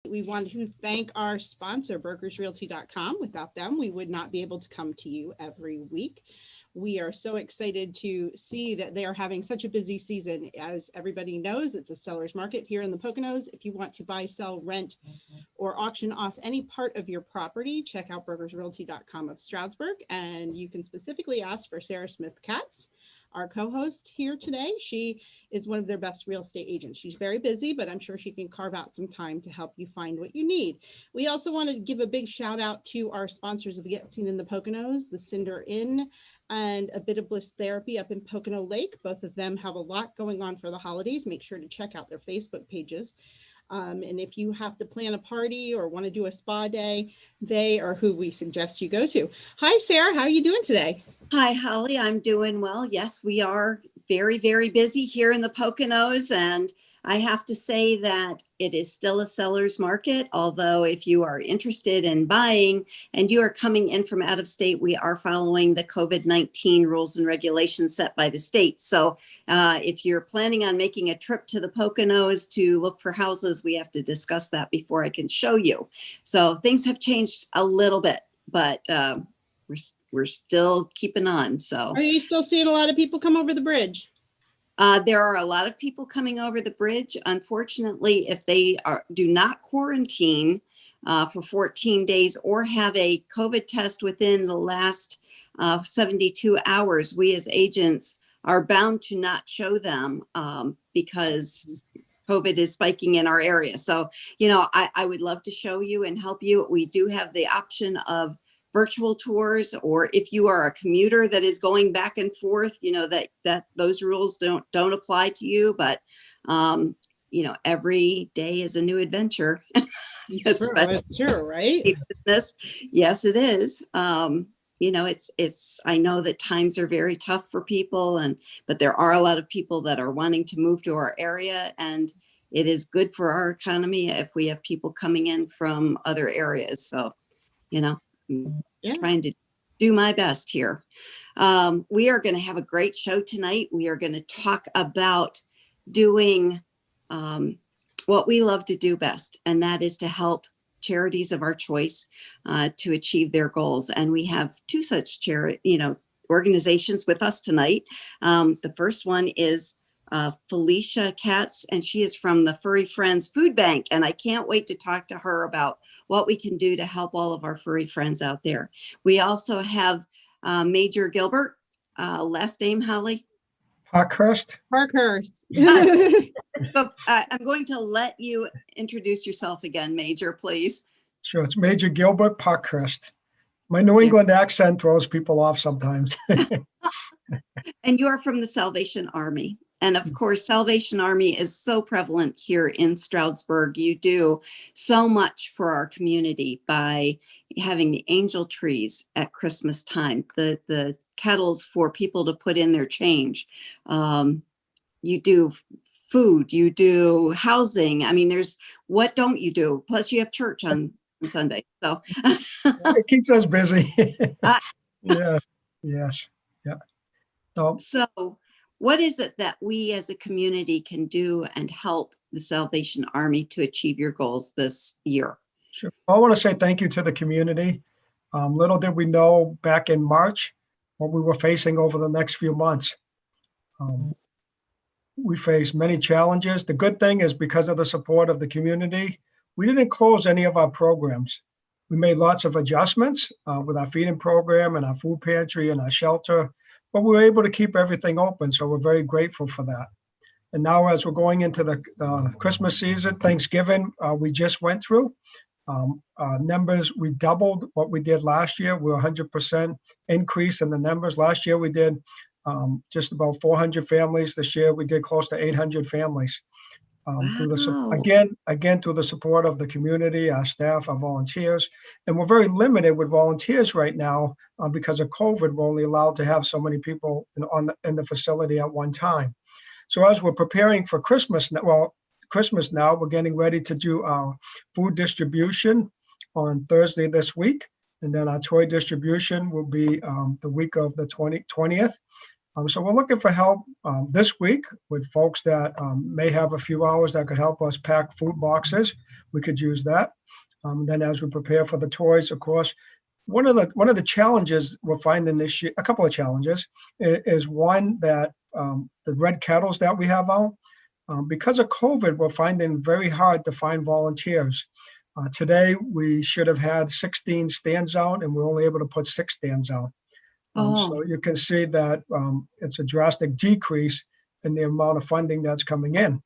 We want to thank our sponsor, brokersrealty.com. Without them, we would not be able to come to you every week. We are so excited to see that they are having such a busy season. As everybody knows, it's a seller's market here in the Poconos. If you want to buy, sell, rent, or auction off any part of your property, check out brokersrealty.com of Stroudsburg. And you can specifically ask for Sarah Smith-Katz, our co-host here today. She is one of their best real estate agents. She's very busy, but I'm sure she can carve out some time to help you find what you need. We also want to give a big shout out to our sponsors of Get Seen in the Poconos, the Cinder Inn and A Bit of Bliss Therapy up in Pocono Lake. Both of them have a lot going on for the holidays. Make sure to check out their Facebook pages. And if you have to plan a party or want to do a spa day, they are who we suggest you go to. Hi, Sarah. How are you doing today? Hi, Holly. I'm doing well. Yes, we are very, very busy here in the Poconos. And I have to say that it is still a seller's market. Although if you are interested in buying and you are coming in from out of state, we are following the COVID-19 rules and regulations set by the state. So if you're planning on making a trip to the Poconos to look for houses, we have to discuss that before I can show you. So things have changed a little bit, but we're still keeping on. So are you still seeing a lot of people come over the bridge? There are a lot of people coming over the bridge. Unfortunately, if they do not quarantine for 14 days or have a COVID test within the last 72 hours, we as agents are bound to not show them because COVID is spiking in our area. So, I would love to show you and help you. We do have the option of virtual tours, or if you are a commuter that is going back and forth, that those rules don't apply to you. But every day is a new adventure. That's true, right? Business. Yes, it is. It's I know that times are very tough for people, but there are a lot of people that are wanting to move to our area, and it is good for our economy if we have people coming in from other areas. So, trying to do my best here. We are going to have a great show tonight. We are going to talk about doing what we love to do best, and that is to help charities of our choice to achieve their goals. And we have two such organizations with us tonight. The first one is Felicia Katz, and she is from the Furry Friends Foodbank, and I can't wait to talk to her about what we can do to help all of our furry friends out there. We also have Major Gilbert, last name, Holly? Parkhurst. So, I'm going to let you introduce yourself again, Major, please. Sure, it's Major Gilbert Parkhurst. My New England accent throws people off sometimes. And you are from the Salvation Army. And of course, Salvation Army is so prevalent here in Stroudsburg. You do so much for our community by having the angel trees at Christmas time, the kettles for people to put in their change. You do food, you do housing. I mean, what don't you do? Plus you have church on Sunday. So it keeps us busy. Yeah. Yes. Yeah. So what is it that we as a community can do and help the Salvation Army to achieve your goals this year? Sure. I want to say thank you to the community. Little did we know back in March what we were facing over the next few months. We faced many challenges. The good thing is because of the support of the community, we didn't close any of our programs. We made lots of adjustments with our feeding program and our food pantry and our shelter, but we were able to keep everything open. So we're very grateful for that. And now as we're going into the Christmas season, Thanksgiving, we just went through. Numbers, we doubled what we did last year. We're 100% increase in the numbers. Last year we did just about 400 families. This year we did close to 800 families. Through the support of the community, our staff, our volunteers. And we're very limited with volunteers right now because of COVID. We're only allowed to have so many people in the facility at one time. So as we're preparing for Christmas now, we're getting ready to do our food distribution on Thursday this week. And then our toy distribution will be the week of the 20th. So we're looking for help this week with folks that may have a few hours that could help us pack food boxes. We could use that. Then as we prepare for the toys, of course, one of the challenges we're finding this year, a couple of challenges, is one that the red kettles that we have out, because of COVID, we're finding very hard to find volunteers. Today, we should have had 16 stands out, and we're only able to put 6 stands out. So you can see that it's a drastic decrease in the amount of funding that's coming in.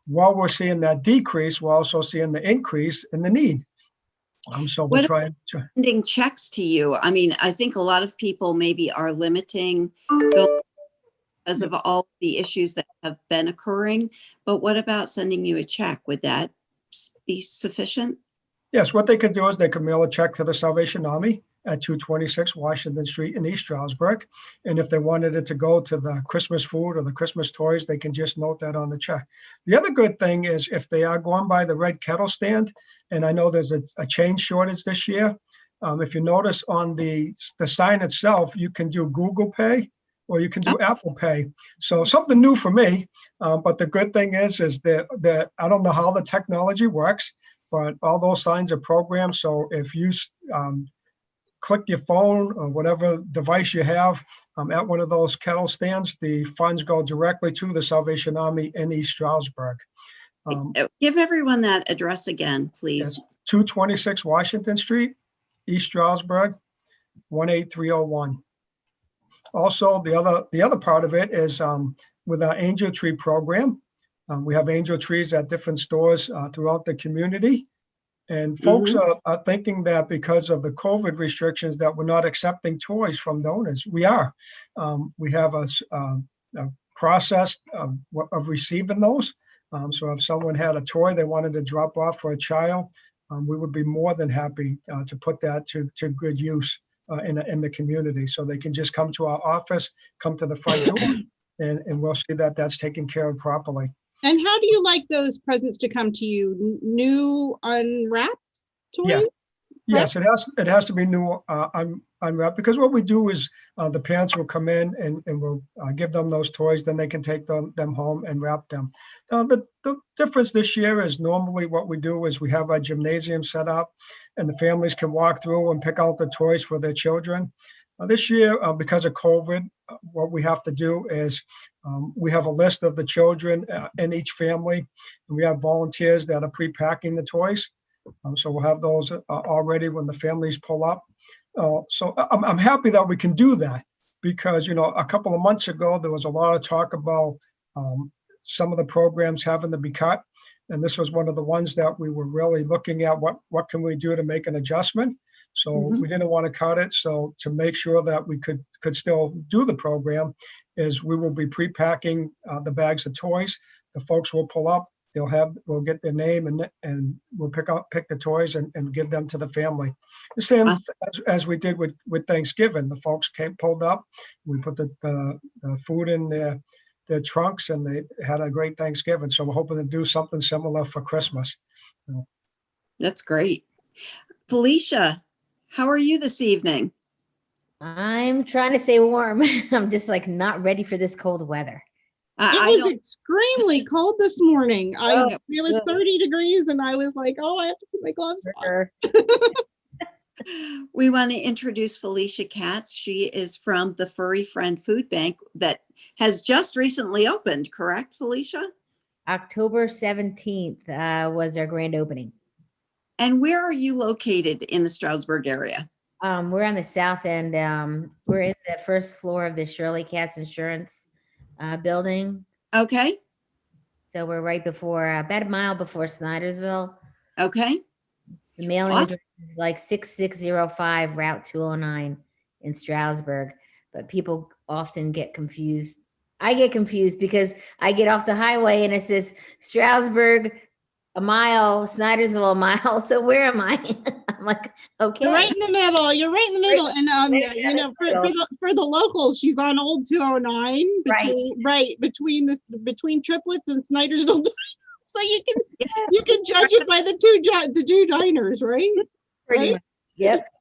While we're seeing that decrease, we're also seeing the increase in the need. So we're trying to sending checks to you. I mean, I think a lot of people maybe are limiting because of all the issues that have been occurring. But what about sending you a check? Would that be sufficient? Yes, what they could do is they could mail a check to the Salvation Army at 226 Washington Street in East Stroudsburg. And if they wanted it to go to the Christmas food or the Christmas toys, they can just note that on the check. The other good thing is if they are going by the red kettle stand, and I know there's a change shortage this year, if you notice on the sign itself, you can do Google Pay or you can do Apple Pay. So something new for me. But the good thing is that I don't know how the technology works, but all those signs are programmed. So if you click your phone or whatever device you have at one of those kettle stands, the funds go directly to the Salvation Army in East Stroudsburg. Give everyone that address again, please. It's 226 Washington Street, East Stroudsburg, 18301. Also, the other part of it is with our Angel Tree program. We have angel trees at different stores throughout the community. And folks are thinking that because of the COVID restrictions that we're not accepting toys from donors. We are. We have a process of receiving those. So if someone had a toy they wanted to drop off for a child, we would be more than happy to put that to good use in the community. So they can just come to our office, come to the front door, and we'll see that that's taken care of properly. And how do you like those presents to come to you? New unwrapped toys? Yes, it has to be new unwrapped, because what we do is the parents will come in and we'll give them those toys, then they can take them home and wrap them. The difference this year is normally what we do is we have our gymnasium set up and the families can walk through and pick out the toys for their children. This year, because of COVID, what we have to do is we have a list of the children in each family, and we have volunteers that are pre-packing the toys. So we'll have those already when the families pull up. So I'm happy that we can do that, because, a couple of months ago, there was a lot of talk about some of the programs having to be cut. And this was one of the ones that we were really looking at, what can we do to make an adjustment? So we didn't want to cut it. So to make sure that we could still do the program, is we will be pre-packing the bags of toys. The folks will pull up, we'll get their name and we'll pick the toys and give them to the family. The same as we did with Thanksgiving. The folks pulled up, we put the food in their trunks, and they had a great Thanksgiving. So we're hoping to do something similar for Christmas. That's great. Felicia, how are you this evening? I'm trying to stay warm. I'm just not ready for this cold weather. It was extremely cold this morning. It was 30 degrees and I was like, I have to put my gloves on. We want to introduce Felicia Katz. She is from the Furry Friend Food Bank that has just recently opened, correct, Felicia? October 17th was our grand opening. And where are you located in the Stroudsburg area? We're on the south end. We're in the first floor of the Shirley Katz Insurance building. Okay. So we're right before, about a mile before Snydersville. Okay. The mailing address is 6605 Route 209 in Stroudsburg, but people often get confused. I get confused because I get off the highway and it says Stroudsburg a mile, Snydersville a mile. So where am I? I'm like, okay. You're right in the middle. And for the locals, she's on Old 209 between Triplets and Snydersville. So you can judge it by the two diners, right? Pretty much. Yep.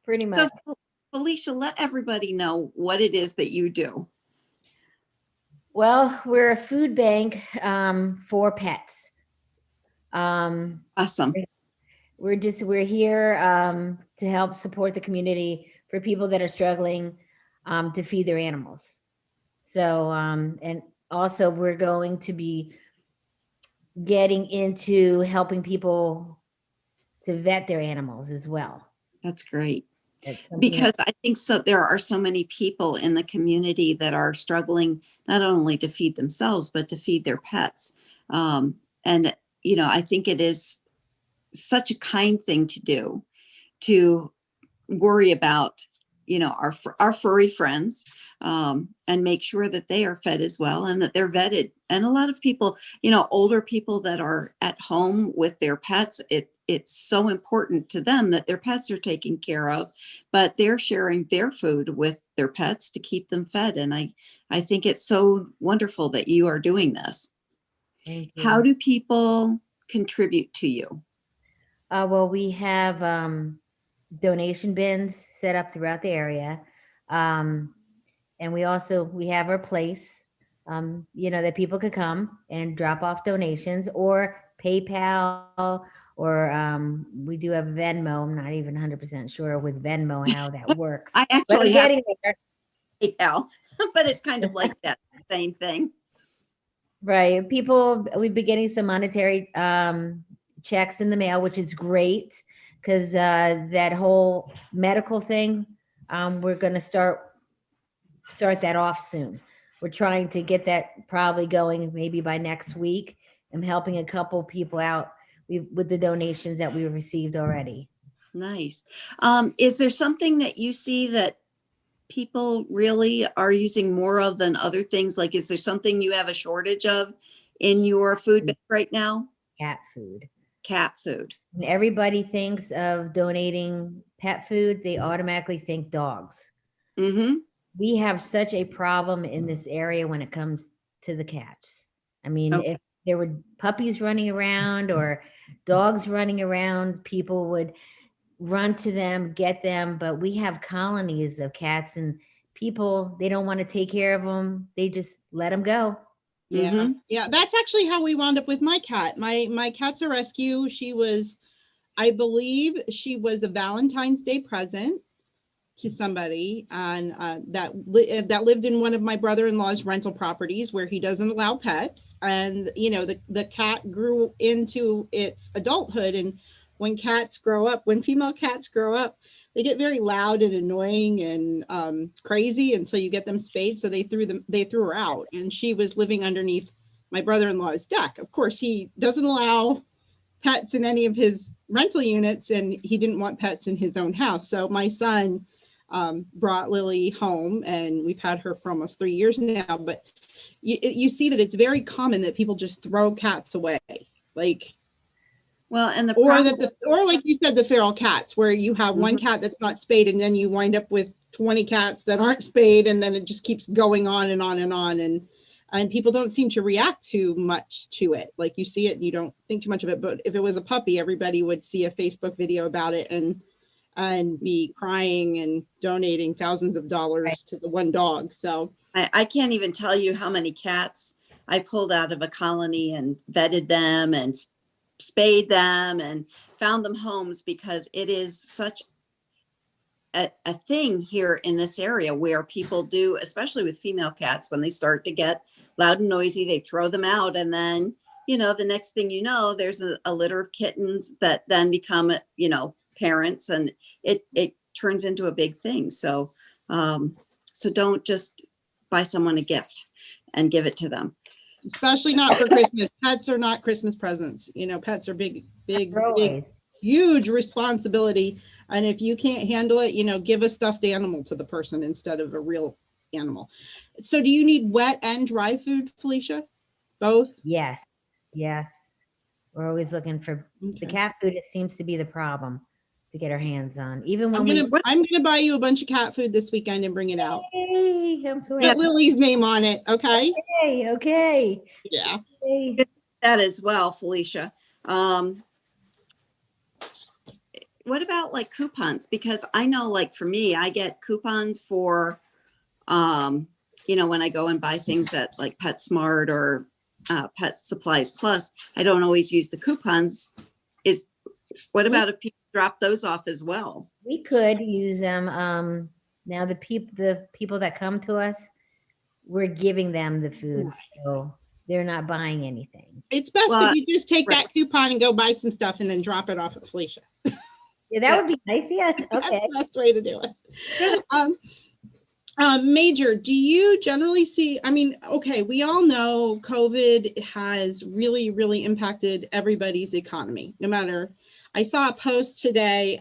Pretty much. So Felicia, let everybody know what it is that you do. Well, we're a food bank for pets. Awesome. We're here to help support the community for people that are struggling to feed their animals. So and also we're going to be getting into helping people to vet their animals as well. That's great. That's something Because I think so there are so many people in the community that are struggling not only to feed themselves, but to feed their pets. And, I think it is such a kind thing to do to worry about, our furry friends, and make sure that they are fed as well and that they're vetted. And a lot of people, older people that are at home with their pets, it's so important to them that their pets are taken care of, but they're sharing their food with their pets to keep them fed. And I think it's so wonderful that you are doing this. Thank you. How do people contribute to you? Well, we have donation bins set up throughout the area. And we have our place, that people could come and drop off donations or PayPal, or we do have Venmo. I'm not even 100% sure with Venmo how that works. I But I'm actually have getting there. PayPal, but it's kind of like that same thing. Right. We've been getting some monetary checks in the mail, which is great because that whole medical thing, we're going to start that off soon. We're trying to get that probably going maybe by next week. I'm helping a couple people out with the donations that we received already. Nice. Is there something that you see that people really are using more of than other things? Like, is there something you have a shortage of in your food bank right now? Cat food. Cat food. When everybody thinks of donating pet food, they automatically think dogs. Mm-hmm. We have such a problem in this area when it comes to the cats. I mean, Okay. if there were puppies running around or dogs running around, people would run to them, get them. But we have colonies of cats, and people, they don't want to take care of them. They just let them go. Yeah. Mm-hmm. Yeah. That's actually how we wound up with my cat. My cat's a rescue. I believe she was a Valentine's Day present to somebody, and that lived in one of my brother-in-law's rental properties where he doesn't allow pets. And the cat grew into its adulthood, and when female cats grow up, they get very loud and annoying and crazy until you get them spayed. So they threw her out, and she was living underneath my brother-in-law's deck. Of course, he doesn't allow pets in any of his rental units, and he didn't want pets in his own house. So my son brought Lily home, and we've had her for almost 3 years now. But you see that it's very common that people just throw cats away, like, well, and or like you said, the feral cats, where you have one Mhm. cat that's not spayed, and then you wind up with 20 cats that aren't spayed, and then it just keeps going on and on and on. And people don't seem to react too much to it. Like, you see it and you don't think too much of it. But if it was a puppy, everybody would see a Facebook video about it and be crying and donating thousands of dollars to the one dog. So I can't even tell you how many cats I pulled out of a colony and vetted them and spayed them and found them homes, because it is such a thing here in this area where people do, especially with female cats, when they start to get loud and noisy, they throw them out. And then, the next thing you know, there's a litter of kittens that then become, parents, and it turns into a big thing. So, so don't just buy someone a gift and give it to them. especially not for Christmas. Pets are not Christmas presents. Pets are big, huge responsibility. And if you can't handle it, give a stuffed animal to the person instead of a real animal. So do you need wet and dry food, Felicia? Both? Yes. We're always looking for the cat food. It seems to be the problem to get our hands on. Even when I'm gonna buy you a bunch of cat food this weekend and bring it out. Hey, I'm so Put Lily's name on it, okay? Okay. Yeah. Hey. That as well, Felicia. What about like coupons? Because I know, like, for me, I get coupons for when I go and buy things at like PetSmart or Pet Supplies Plus, I don't always use the coupons. What about if people drop those off as well? We could use them. Now the people that come to us, we're giving them the food, so they're not buying anything. It's best if you just take that coupon and go buy some stuff and then drop it off at Felicia. Yeah, that would be nice. Yeah. Okay. That's the best way to do it. Major, do you generally see, I mean, okay, we all know COVID has really, really impacted everybody's economy, no matter. I saw a post today.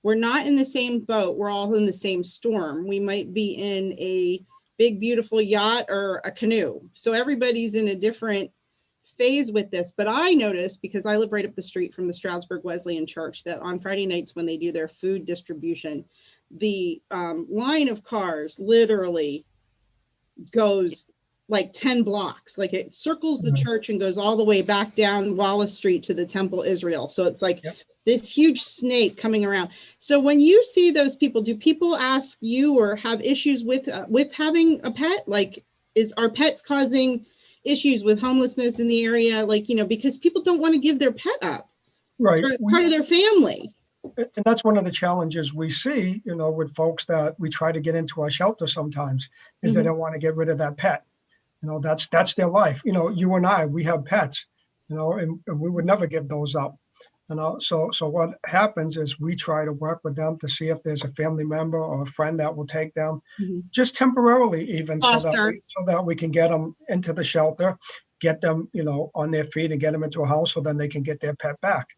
We're not in the same boat. We're all in the same storm. We might be in a big, beautiful yacht or a canoe. So everybody's in a different phase with this. But I noticed, because I live right up the street from the Stroudsburg Wesleyan Church, that on Friday nights when they do their food distribution, the line of cars literally goes like 10 blocks. Like it circles the church and goes all the way back down Wallace Street to the Temple Israel. So it's like this huge snake coming around. So when you see those people, do people ask you or have issues with having a pet? Like, are pets causing issues with homelessness in the area? Like, because people don't want to give their pet up. Right. Part of their family. And that's one of the challenges we see, with folks that we try to get into our shelter sometimes, is they don't want to get rid of that pet. That's their life. You and I, we have pets, and we would never give those up. So what happens is we try to work with them to see if there's a family member or a friend that will take them, just temporarily, even so that we can get them into the shelter, get them, on their feet and get them into a house so then they can get their pet back.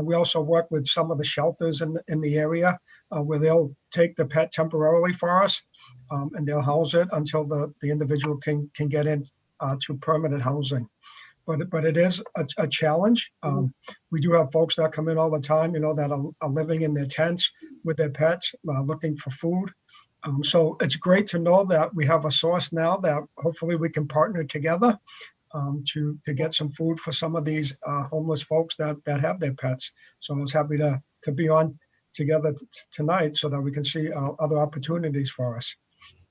We also work with some of the shelters in the area where they'll take the pet temporarily for us, and they'll house it until the individual can get in to permanent housing. But it is a challenge. We do have folks that come in all the time, that are living in their tents with their pets, looking for food. So it's great to know that we have a source now that hopefully we can partner together to get some food for some of these homeless folks that have their pets. So I was happy to be on together tonight so that we can see other opportunities for us.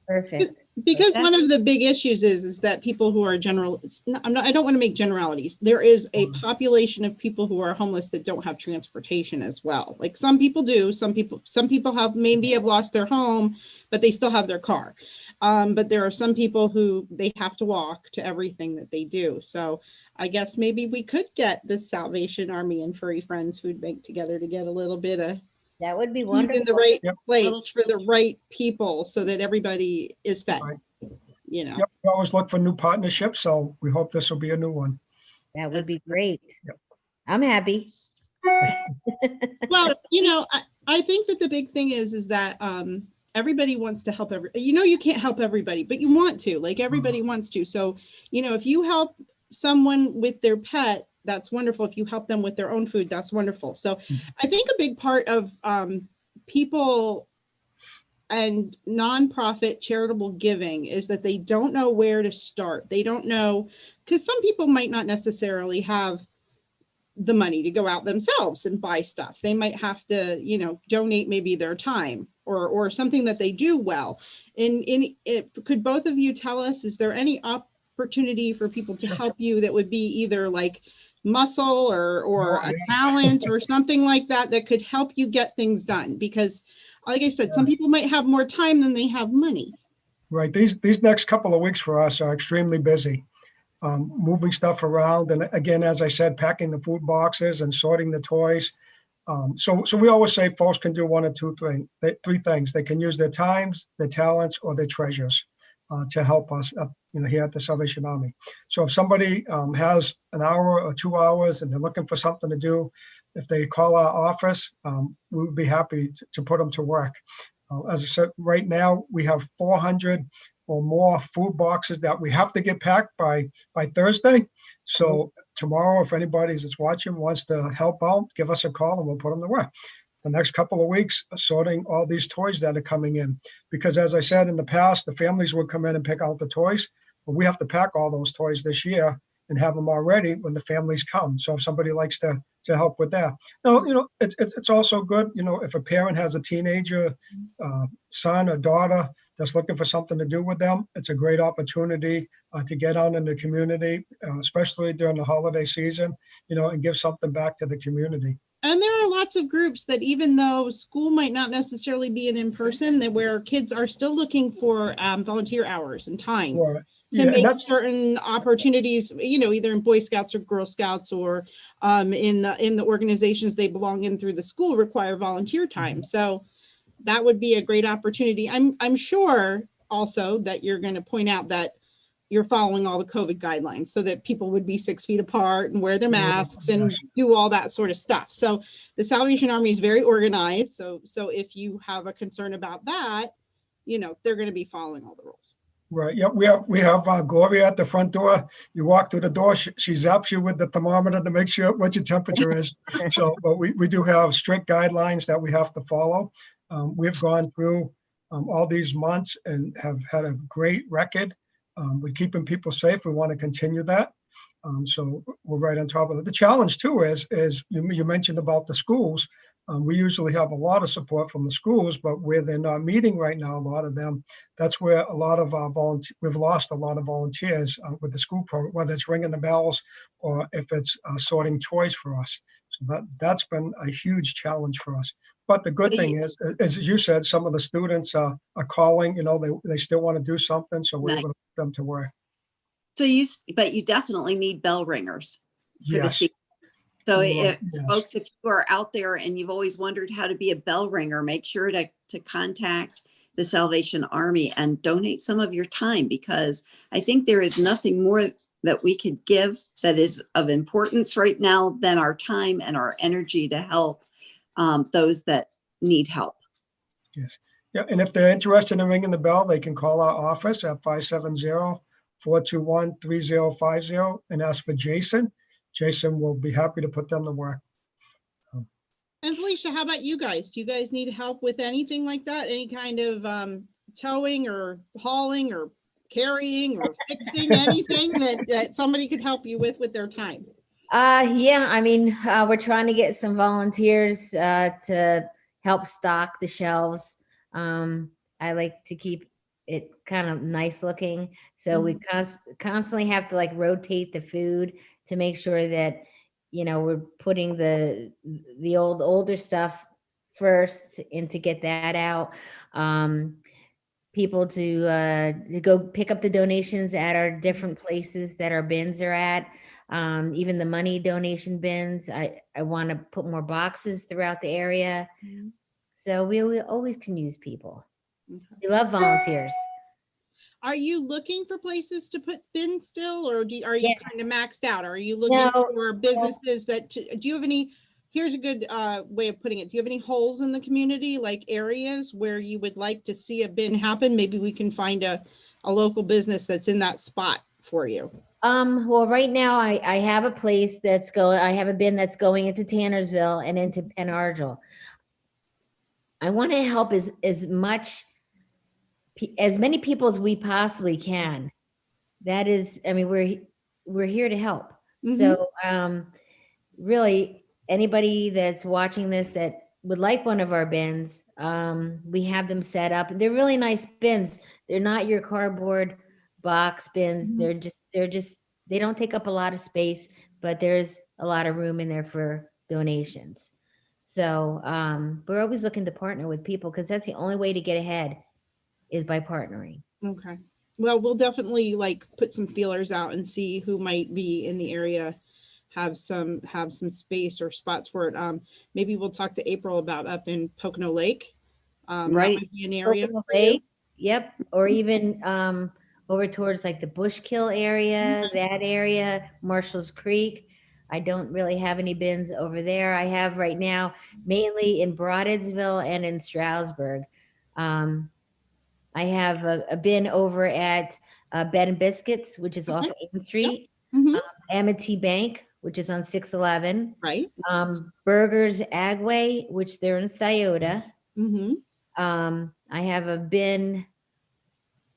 Perfect. Because one of the big issues is that people who are I don't want to make generalities. There is a population of people who are homeless that don't have transportation as well. Like some people do, some people have lost their home, but they still have their car. But there are some people who they have to walk to everything that they do. So I guess maybe we could get the Salvation Army and Furry Friends Food Bank together to get a little bit of that would be wonderful. In the right place for the right people so that everybody is fed. Right. Yep, we always look for new partnerships, so we hope this will be a new one. That would be great. Yep. I'm happy. Well, I think that the big thing is that everybody wants to help you can't help everybody, but you want to, like everybody wants to. So, if you help someone with their pet, that's wonderful. If you help them with their own food, that's wonderful. So I think a big part of people and nonprofit charitable giving is that they don't know where to start. They don't know, because some people might not necessarily have the money to go out themselves and buy stuff. They might have to, donate maybe their time or something that they do well. Could both of you tell us, is there any opportunity for people to help you that would be either like muscle or a talent or something like that could help you get things done? Because like I said, some people might have more time than they have money. Right. These next couple of weeks for us are extremely busy, moving stuff around. And again, as I said, packing the food boxes and sorting the toys. So we always say folks can do one or three things. They can use their times, their talents, or their treasures to help us here at the Salvation Army. So if somebody has an hour or 2 hours and they're looking for something to do, if they call our office, we would be happy to put them to work. As I said, right now we have 400 or more food boxes that we have to get packed by Thursday. So tomorrow, if anybody that's watching wants to help out, give us a call and we'll put them to work. The next couple of weeks, sorting all these toys that are coming in. Because as I said in the past, the families would come in and pick out the toys, but we have to pack all those toys this year and have them all ready when the families come. So if somebody likes to to help with that. Now, it's also good, if a parent has a teenager, son or daughter that's looking for something to do with them, it's a great opportunity to get out in the community, especially during the holiday season, and give something back to the community. And there are lots of groups that, even though school might not necessarily be an in-person, that where kids are still looking for volunteer hours and time Right. to Yeah, and make that's certain opportunities, either in Boy Scouts or Girl Scouts, or in the organizations they belong in through the school, require volunteer time. So that would be a great opportunity. I'm sure also that you're going to point out that you're following all the COVID guidelines, so that people would be 6 feet apart and wear their masks and do all that sort of stuff. So the Salvation Army is very organized. So if you have a concern about that, they're going to be following all the rules. right. Yeah, we have Gloria at the front door. You walk through the door, she zaps you with the thermometer to make sure what your temperature is. So, but we do have strict guidelines that we have to follow. We've gone through all these months and have had a great record. We're keeping people safe. We want to continue that. So we're right on top of it. The challenge too is you mentioned about the schools. We usually have a lot of support from the schools, but where they're not meeting right now, a lot of them, that's where a lot of our we've lost a lot of volunteers with the school program, whether it's ringing the bells or if it's sorting toys for us. So that's been a huge challenge for us. But the good thing is, as you said, some of the students are calling, they still want to do something. So we're able to put them to work. So but you definitely need bell ringers for the Yes. season. So Yes. folks, if you are out there and you've always wondered how to be a bell ringer, make sure to contact the Salvation Army and donate some of your time, because I think there is nothing more that we could give that is of importance right now than our time and our energy to help those that need help. Yes. Yeah. And if they're interested in ringing the bell, they can call our office at 570-421-3050 and ask for Jason. Jason will be happy to put them to work. And Felicia, how about you guys? Do you guys need help with anything like that? Any kind of towing or hauling or carrying or fixing anything that somebody could help you with their time? Yeah, I mean, we're trying to get some volunteers to help stock the shelves. I like to keep it kind of nice looking. So we constantly have to like rotate the food to make sure that, we're putting the older stuff first and to get that out. People to go pick up the donations at our different places that our bins are at. Even the money donation bins. I want to put more boxes throughout the area. So we always can use people. Okay. We love volunteers. Are you looking for places to put bins still, or are you kind of maxed out? Are you looking for businesses do you have any, here's a good way of putting it. Do you have any holes in the community, like areas where you would like to see a bin happen? Maybe we can find a local business that's in that spot for you. Well, right now I have a place I have a bin that's going into Tannersville and into Penn Argyl. I want to help as many people as we possibly can. That is, I mean, we're here to help. So, really anybody that's watching this that would like one of our bins, we have them set up. They're really nice bins. They're not your cardboard box bins. They're just, they don't take up a lot of space, but there's a lot of room in there for donations. So we're always looking to partner with people, because that's the only way to get ahead is by partnering. Okay. Well, we'll definitely put some feelers out and see who might be in the area, have some space or spots for it. Maybe we'll talk to April about up in Pocono Lake. Right. That might be an area. Pocono Lake, yep. Or even over towards like the Bushkill area, that area, Marshall's Creek. I don't really have any bins over there. I have right now mainly in Broadensville and in Stroudsburg. I have a bin over at Bed and Biscuits, which is off Main Street. Amity Bank, which is on 611. Right. Burgers Agway, which they're in Scioto. I have a bin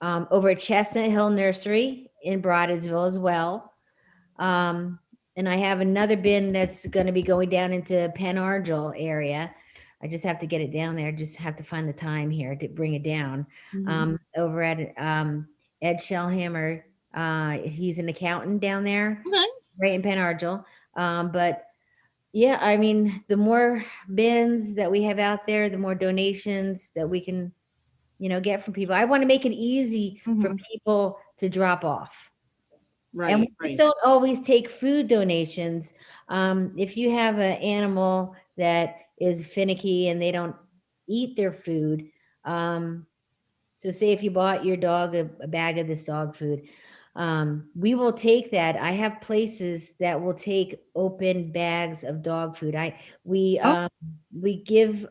over at Chestnut Hill Nursery in Broadensville as well. and I have another bin that's going to be going down into Pen Argyl area. I just have to get it down there. Just have to find the time here to bring it down. Over at Ed Shellhammer. He's an accountant down there, Okay. right in Pen Argyl. But yeah, I mean, the more bins that we have out there, the more donations that we can, get from people. I want to make it easy for people to drop off. And we Right. don't always take food donations. If you have an animal that is finicky and they don't eat their food, so say if you bought your dog a bag of this dog food, we will take that. I have places that will take open bags of dog food. We give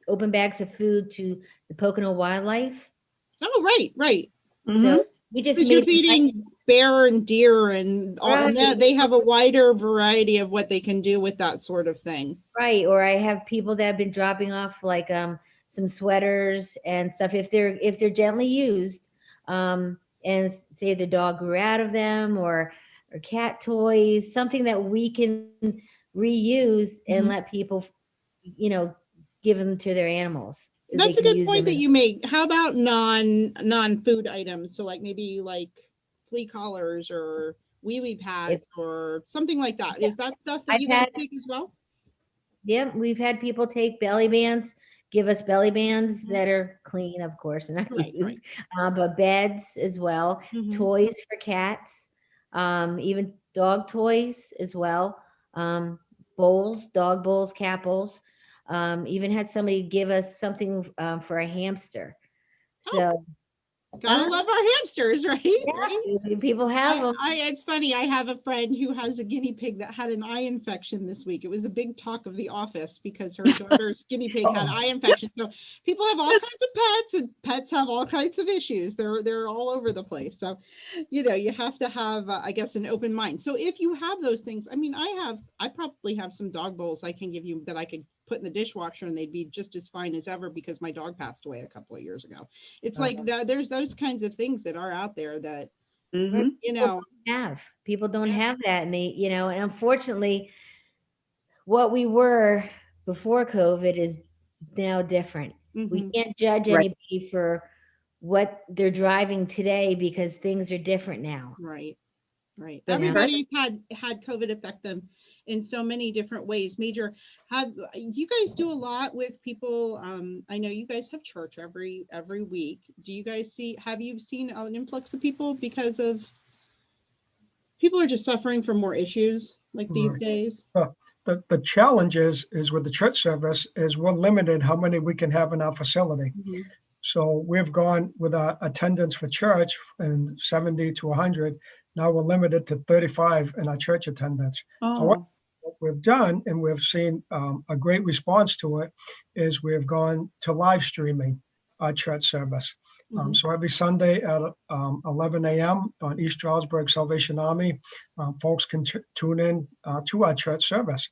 open bags of food to the Pocono Wildlife. Oh, right. So we just Because you're feeding bear and deer and all, and that they have a wider variety of what they can do with that sort of thing. Right. Or I have people that have been dropping off like some sweaters and stuff if they're gently used, and say the dog grew out of them, or cat toys, something that we can reuse and let people, give them to their animals. So that's a good point that you make. How about non-food items? So like maybe like flea collars or wee pads or something like that. Is that stuff that you guys take as well? Yeah, we've had people take belly bands, give us belly bands that are clean, of course, and used, but beds as well, toys for cats, even dog toys as well, bowls, dog bowls, cat bowls. Even had somebody give us something for a hamster. So gotta love our hamsters, right? Yeah, right? People have them. It's funny. I have a friend who has a guinea pig that had an eye infection this week. It was a big talk of the office because her daughter's guinea pig had eye infection. So people have all kinds of pets, and pets have all kinds of issues. They're all over the place. So, you have to have, I guess, an open mind. So if you have those things, I mean, I probably have some dog bowls I can give you that I could put in the dishwasher and they'd be just as fine as ever because my dog passed away a couple of years ago. It's like there's those kinds of things that are out there that people don't have that, and they and unfortunately what we were before COVID is now different. We can't judge anybody for what they're driving today because things are different now. Right. Everybody's had COVID affect them in so many different ways. Major, have you guys do a lot with people? I know you guys have church every week. Do you guys have you seen an influx of people because of people are just suffering from more issues like these days? The challenge is with the church service is we're limited how many we can have in our facility. So we've gone with our attendance for church and 70 to 100. Now we're limited to 35 in our church attendance. However, what we've done, and we've seen a great response to it, is we've gone to live streaming our church service. So every Sunday at 11 a.m. on East Stroudsburg Salvation Army, folks can tune in to our church service.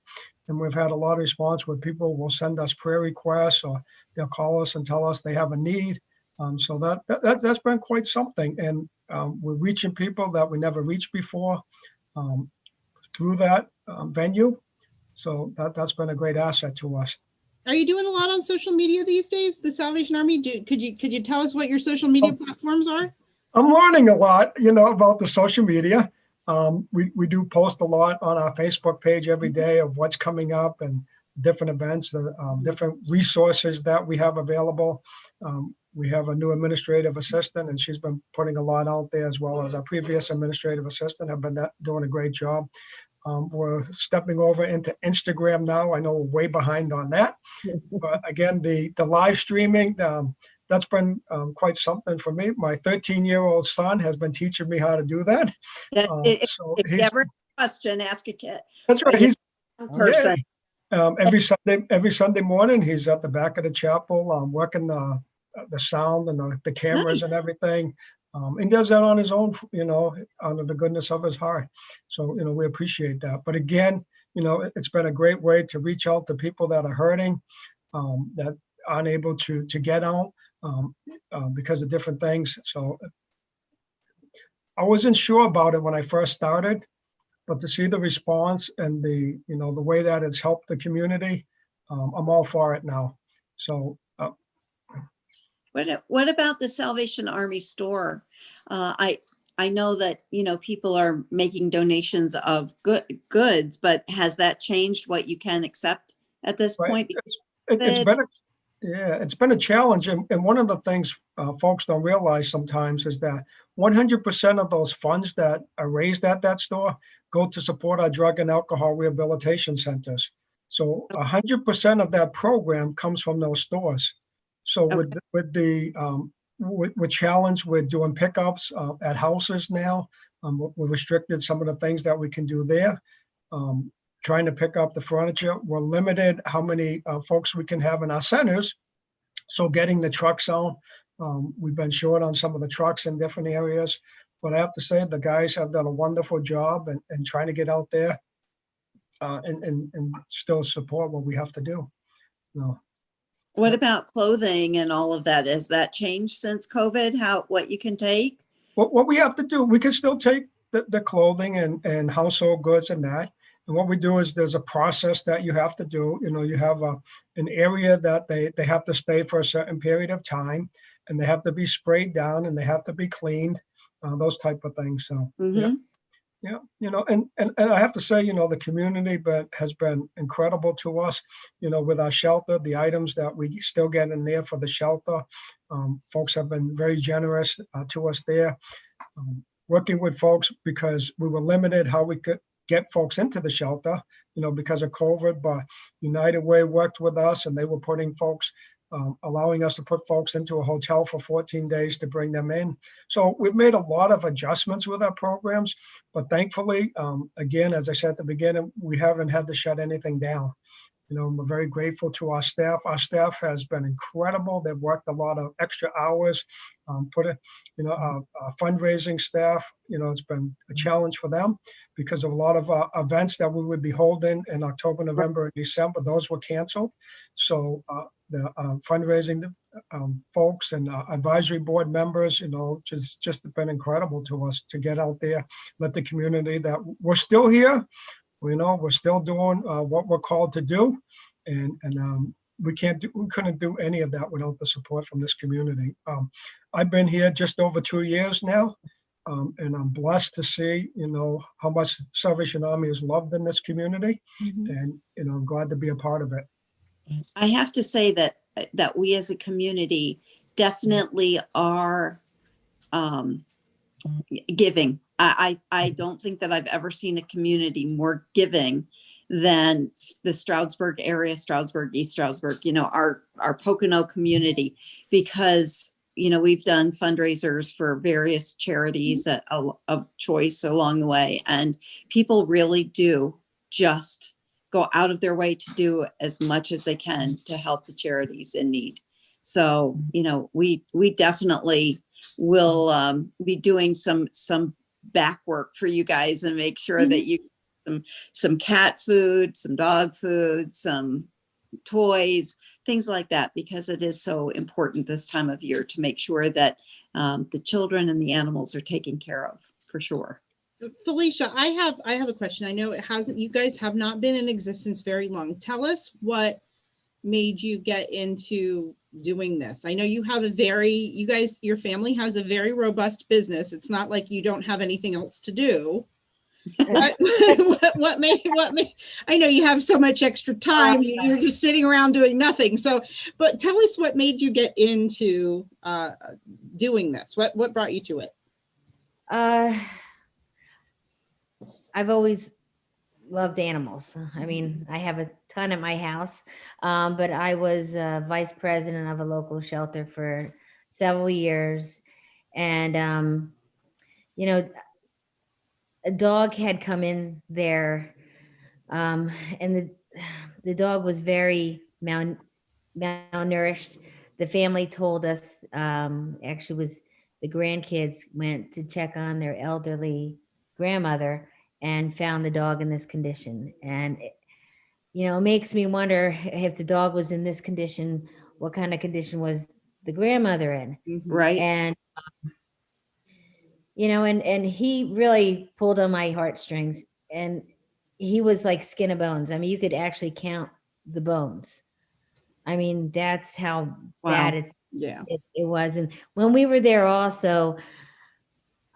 And we've had a lot of response where people will send us prayer requests or they'll call us and tell us they have a need. So that's been quite something. And we're reaching people that we never reached before through that venue. So that's been a great asset to us. Are you doing a lot on social media these days, the Salvation Army? Could you tell us what your social media platforms are? I'm learning a lot, about the social media. We do post a lot on our Facebook page every day of what's coming up and different events, the different resources that we have available. We have a new administrative assistant, and she's been putting a lot out there, as well as our previous administrative assistant have been doing a great job. We're stepping over into Instagram now. I know we're way behind on that, but again, the live streaming, that's been quite something for me. My 13-year-old son has been teaching me how to do that. If you ever have a question, ask a kid. That's right. He's a person. Every Sunday morning, he's at the back of the chapel working the sound and the cameras and everything. And does that on his own, out of the goodness of his heart. So, we appreciate that. But again, it's been a great way to reach out to people that are hurting, that aren't able to get out because of different things. So I wasn't sure about it when I first started. but to see the response and the, the way that it's helped the community, I'm all for it now. So What about the Salvation Army store? I know that, people are making donations of goods, but has that changed what you can accept at this right, point? it's been it's been a challenge, and one of the things folks don't realize sometimes is that 100% of those funds that are raised at that store go to support our drug and alcohol rehabilitation centers. So 100% of that program comes from those stores. So Okay. with challenge with doing pickups at houses now, we're restricted some of the things that we can do there. Trying to pick up the furniture, we're limited how many folks we can have in our centers. So getting the trucks out, we've been short on some of the trucks in different areas. But I have to say the guys have done a wonderful job and trying to get out there and still support what we have to do. What about clothing and all of that? Has that changed since COVID? What you can take? What we have to do, we can still take the clothing and household goods and that. And what we do is there's a process that you have to do. You have an area that they have to stay for a certain period of time, and they have to be sprayed down and they have to be cleaned, those type of things. So yeah, and I have to say, the community has been incredible to us, with our shelter, the items that we still get in there for the shelter. Folks have been very generous to us there. Working with folks because we were limited how we could get folks into the shelter, because of COVID, but United Way worked with us and they were putting folks, allowing us to put folks into a hotel for 14 days to bring them in. So we've made a lot of adjustments with our programs, but thankfully, again, as I said at the beginning, we haven't had to shut anything down. We're very grateful to our staff. Our staff has been incredible. They've worked a lot of extra hours, our fundraising staff, it's been a challenge for them because of a lot of events that we would be holding in October, November, and December, those were canceled. So the fundraising folks and advisory board members, just been incredible to us to get out there, let the community that we're still here. We're still doing what we're called to do, and we couldn't do any of that without the support from this community. I've been here just over 2 years now, and I'm blessed to see, how much Salvation Army is loved in this community, and I'm glad to be a part of it. I have to say that we as a community definitely are giving. I don't think that I've ever seen a community more giving than the Stroudsburg area, Stroudsburg, East Stroudsburg, our Pocono community, because, we've done fundraisers for various charities of choice along the way. And people really do just go out of their way to do as much as they can to help the charities in need. So, we definitely will be doing some back work for you guys and make sure that you some cat food, some dog food, some toys, things like that, because it is so important this time of year to make sure that the children and the animals are taken care of, for sure. Felicia, I have a question. I know you guys have not been in existence very long. Tell us what made you get into doing this. I know you have your family has a very robust business. It's not like you don't have anything else to do. What made I know you have so much extra time, you're just sitting around doing nothing. So, but tell us what made you get into doing this. What brought you to it? I've always loved animals. I mean, I have a ton at my house, but I was vice president of a local shelter for several years. And, a dog had come in there, and the dog was very malnourished. The family told us, actually was the grandkids went to check on their elderly grandmother and found the dog in this condition. And, it makes me wonder if the dog was in this condition, what kind of condition was the grandmother in? Right. And, and he really pulled on my heartstrings. and he was like skin and bones. I mean, you could actually count the bones. I mean, that's how bad Wow. it was. And when we were there also,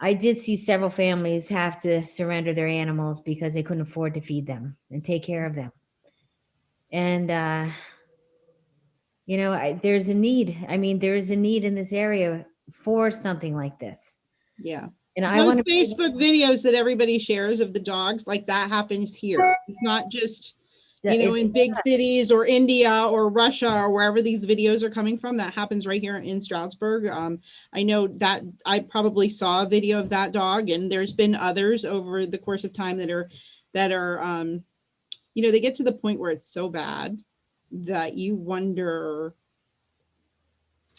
I did see several families have to surrender their animals because they couldn't afford to feed them and take care of them. And, there's a need. I mean, there is a need in this area for something like this. Yeah. And I Those want to Facebook videos that everybody shares of the dogs, like that happens here. It's not just, in big cities or India or Russia or wherever these videos are coming from. That happens right here in Stroudsburg. I know that I probably saw a video of that dog, and there's been others over the course of time that are, they get to the point where it's so bad that you wonder.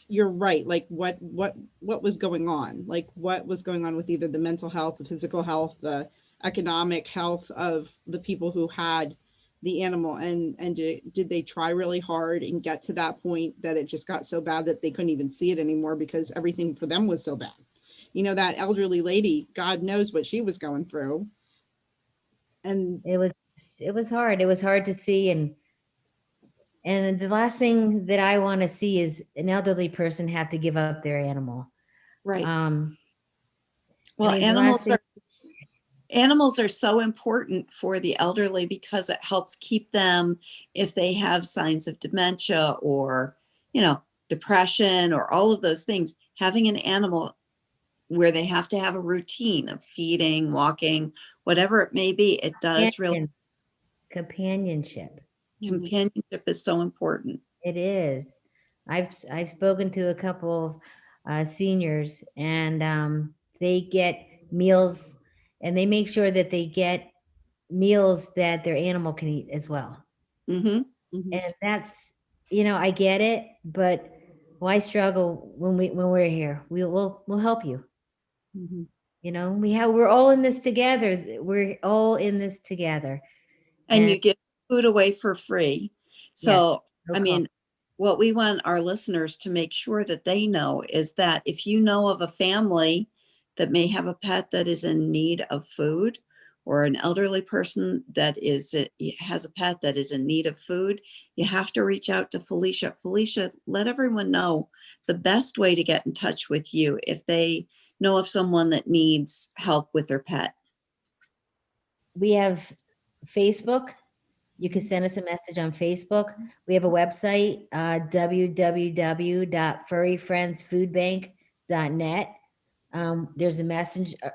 You're right. Like what was going on? Like what was going on with either the mental health, the physical health, the economic health of the people who had the animal, and did they try really hard and get to that point that it just got so bad that they couldn't even see it anymore because everything for them was so bad. That elderly lady, God knows what she was going through. And it was hard. It was hard to see. And the last thing that I want to see is an elderly person have to give up their animal. Right. Well, animals are so important for the elderly because it helps keep them, if they have signs of dementia or, depression or all of those things, having an animal where they have to have a routine of feeding, walking, whatever it may be, it does really. Companionship is so important. It is. I've spoken to a couple of seniors, and they get meals, and they make sure that they get meals that their animal can eat as well. Mm-hmm. Mm-hmm. And that's, I get it, but why struggle when we're here? We'll help you. Mm-hmm. We're all in this together. We're all in this together. And you give food away for free. So, yes, what we want our listeners to make sure that they know is that if you know of a family that may have a pet that is in need of food, or an elderly person that has a pet that is in need of food, you have to reach out to Felicia. Felicia, let everyone know the best way to get in touch with you if they know of someone that needs help with their pet. We have Facebook. You can send us a message on Facebook. We have a website, www.furryfriendsfoodbank.net. There's a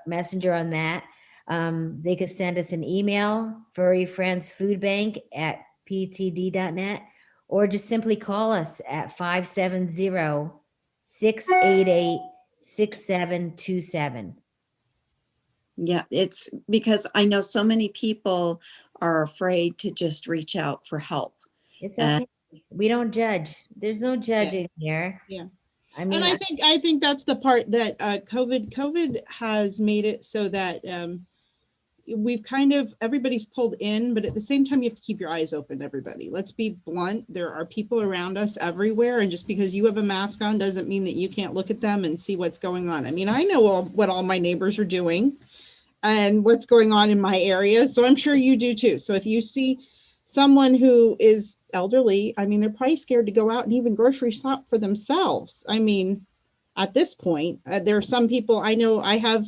messenger on that. They could send us an email, furryfriendsfoodbank@ptd.net, or just simply call us at 570-688-6727. Yeah, it's because I know so many people are afraid to just reach out for help. It's okay. We don't judge. There's no judging here. Yeah. I mean, and I think that's the part that COVID has made it so that we've everybody's pulled in, but at the same time, you have to keep your eyes open, everybody. Let's be blunt. There are people around us everywhere. And just because you have a mask on doesn't mean that you can't look at them and see what's going on. I mean, I know what all my neighbors are doing and what's going on in my area. So I'm sure you do too. So if you see someone who is elderly, I mean, they're probably scared to go out and even grocery shop for themselves. I mean, at this point, there are some people I know. I have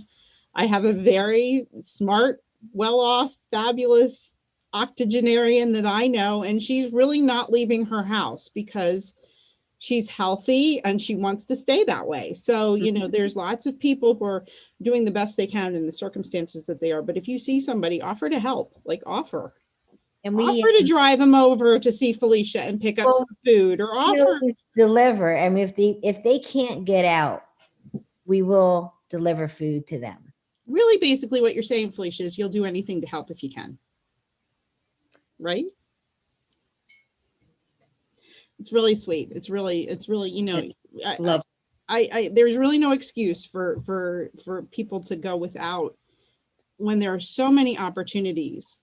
a very smart, well-off, fabulous octogenarian that I know, and she's really not leaving her house because she's healthy and she wants to stay that way. So, there's lots of people who are doing the best they can in the circumstances that they are. But if you see somebody, offer to help, offer. And offer to drive them over to see Felicia and pick up some food, or offer deliver. I mean, if they can't get out, we will deliver food to them. Really, basically what you're saying, Felicia, is you'll do anything to help if you can. Right? It's really sweet. It's really, love. There's really no excuse for people to go without when there are so many opportunities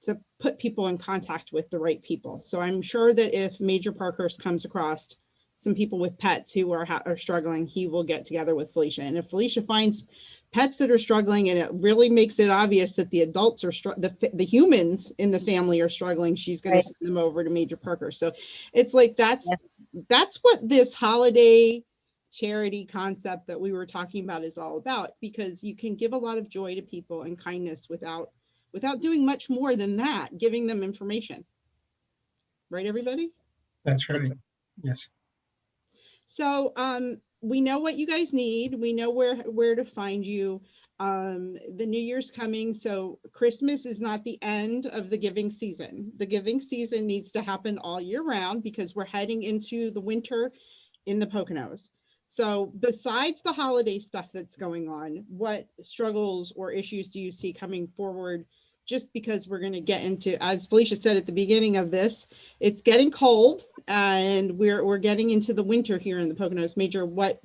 to put people in contact with the right people. So I'm sure that if Major Parkhurst comes across some people with pets who are struggling, he will get together with Felicia. And if Felicia finds pets that are struggling and it really makes it obvious that the adults are the humans in the family are struggling, she's going to send them over to Major Parker. So it's like that's what this holiday charity concept that we were talking about is all about, because you can give a lot of joy to people and kindness without doing much more than that, giving them information. Right, everybody? That's right. Yes. So we know what you guys need. We know where to find you. The New Year's coming, so Christmas is not the end of the giving season. The giving season needs to happen all year round because we're heading into the winter in the Poconos. So besides the holiday stuff that's going on, what struggles or issues do you see coming forward? Just because we're going to get into, as Felicia said at the beginning of this, it's getting cold and we're getting into the winter here in the Poconos. Major, what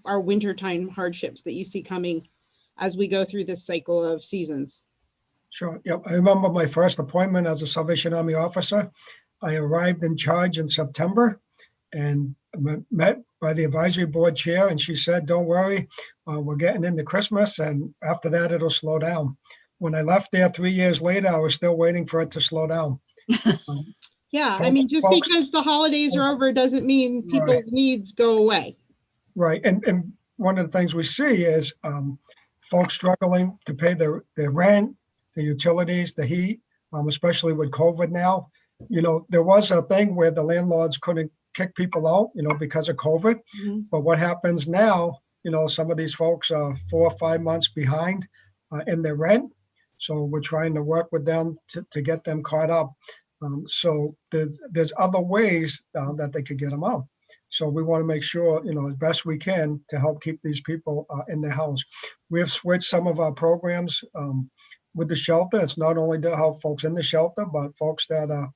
are wintertime hardships that you see coming as we go through this cycle of seasons? Sure. Yep. I remember my first appointment as a Salvation Army officer. I arrived in charge in September and met by the advisory board chair, and she said, "Don't worry, we're getting into Christmas, and after that, it'll slow down." When I left there 3 years later, I was still waiting for it to slow down. Yeah, I mean, just because the holidays are over doesn't mean people's needs go away. Right, and one of the things we see is folks struggling to pay their rent, the utilities, the heat, especially with COVID now. You know, there was a thing where the landlords couldn't kick people out, you know, because of COVID. Mm-hmm. But what happens now, you know, some of these folks are 4 or 5 months behind in their rent. So we're trying to work with them to get them caught up. So there's other ways that they could get them out. So we want to make sure, you know, as best we can to help keep these people in their house. We have switched some of our programs with the shelter. It's not only to help folks in the shelter, but folks that are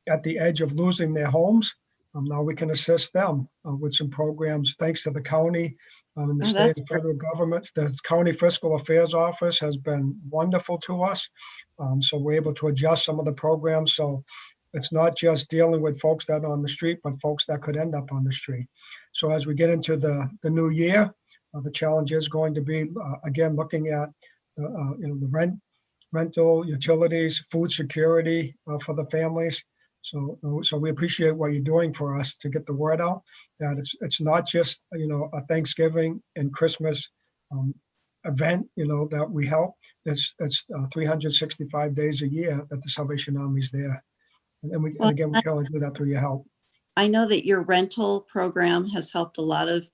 at the edge of losing their homes. Now we can assist them with some programs, thanks to the county and the state and federal government. The County Fiscal Affairs Office has been wonderful to us. So we're able to adjust some of the programs. So it's not just dealing with folks that are on the street, but folks that could end up on the street. So as we get into the new year, the challenge is going to be, again, looking at the rental, utilities, food security for the families. So we appreciate what you're doing for us to get the word out that it's not just, you know, a Thanksgiving and Christmas event, you know, that we help. It's 365 days a year that the Salvation Army's there. And we challenge with that through your help. I know that your rental program has helped a lot of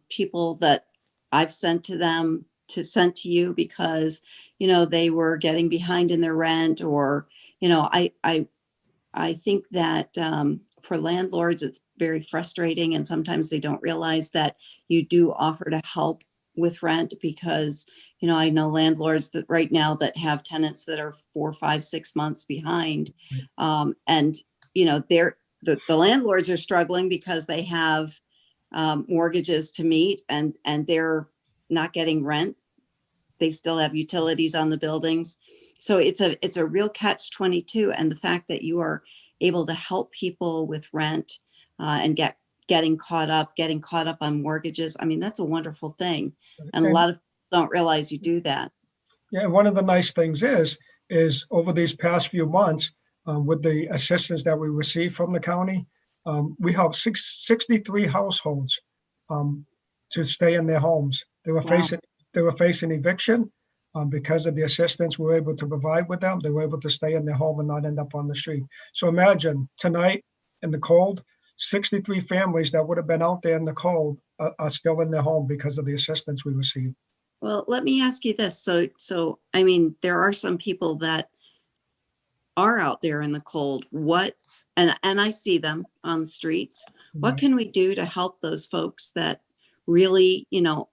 people that I've sent to you because, you know, they were getting behind in their rent, or, you know, I think that for landlords, it's very frustrating, and sometimes they don't realize that you do offer to help with rent, because, you know, I know landlords that right now that have tenants that are 4, 5, 6 months behind. And, you know, the landlords are struggling because they have mortgages to meet and they're not getting rent. They still have utilities on the buildings. So it's a real catch-22. And the fact that you are able to help people with rent and getting caught up on mortgages, I mean, that's a wonderful thing. And a lot of people don't realize you do that. Yeah, and one of the nice things is over these past few months, with the assistance that we received from the county, we helped 63 households to stay in their homes. They were facing eviction. Because of the assistance we were able to provide with them, they were able to stay in their home and not end up on the street. So imagine tonight in the cold, 63 families that would have been out there in the cold are still in their home because of the assistance we received. Well, let me ask you this. So I mean, there are some people that are out there in the cold. And I see them on the streets. What can we do to help those folks that really, you know,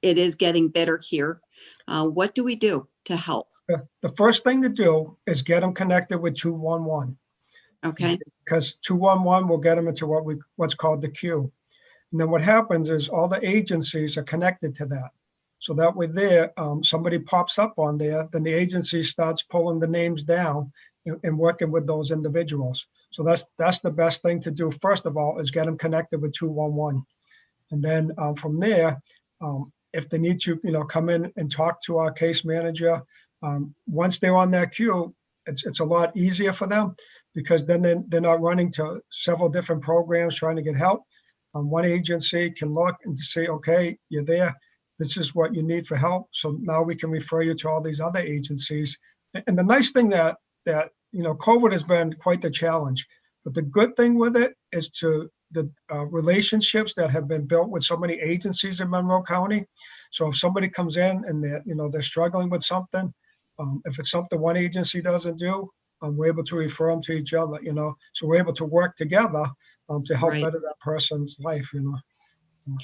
it is getting better here? What do we do to help? The first thing to do is get them connected with 211. Okay. Because 211 will get them into what's called the queue. And then what happens is all the agencies are connected to that. So that way there, somebody pops up on there, then the agency starts pulling the names down and working with those individuals. So that's the best thing to do. First of all, is get them connected with 211. And then from there, if they need to, come in and talk to our case manager, once they're on that queue, it's a lot easier for them because then they're not running to several different programs trying to get help. One agency can look and say, okay, you're there. This is what you need for help. So now we can refer you to all these other agencies. And the nice thing that COVID has been quite the challenge. But the good thing with it is the relationships that have been built with so many agencies in Monroe County. So if somebody comes in and they're struggling with something, if it's something one agency doesn't do, we're able to refer them to each other. So we're able to work together to help Right. better that person's life.